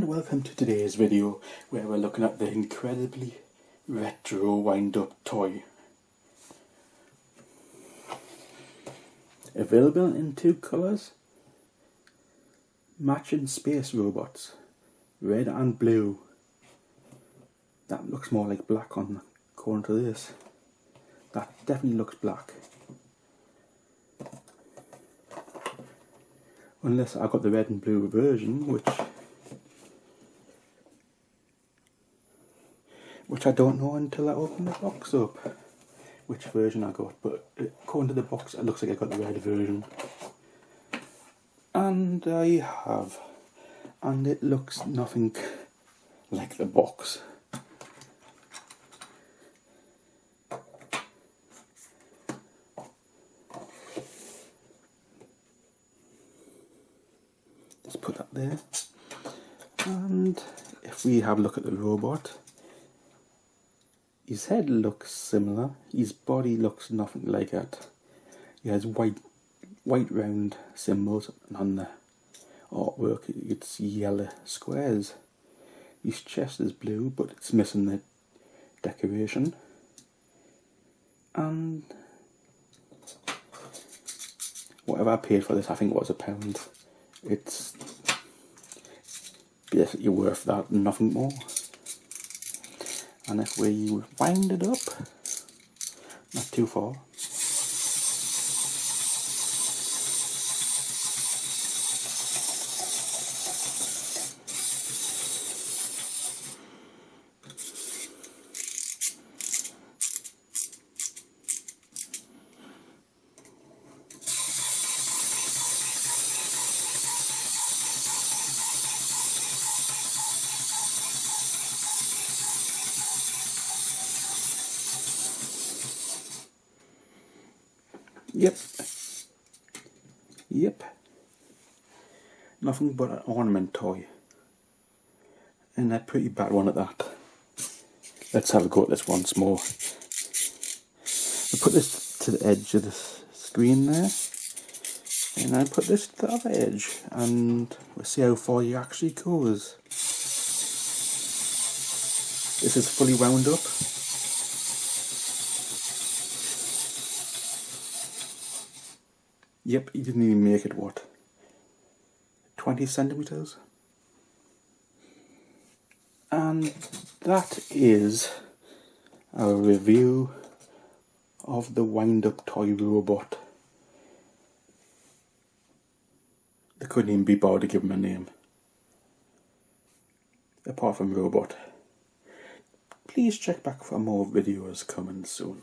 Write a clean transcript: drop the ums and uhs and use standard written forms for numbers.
welcome to today's video where we're looking at the incredibly retro wind-up toy. Available in two colours, matching space robots, red and blue. That looks more like black on according to this. That definitely looks black. Unless I got the red and blue version, which I don't know until I open the box up which version I got, but according to the box it looks like I got the red version. And I have. And it looks nothing like the box. Let's put that there. And if we have a look at the robot, his head looks similar, his body looks nothing like that. He has white round symbols, and on the artwork it's yellow squares. His chest is blue, but it's missing the decoration. And whatever I paid for this, I think it was £1. It's basically worth that, nothing more. And if we wind it up, not too far, Yep. Nothing but an ornament toy. And a pretty bad one at that. Let's have a go at this once more. I'll put this to the edge of the screen there. And I put this to the other edge. And we'll see how far he actually goes. This is fully wound up. Yep, he didn't even make it, what, 20 centimeters? And that is a review of the wind-up toy robot. They couldn't even be bothered to give him a name, apart from robot. Please check back for more videos coming soon.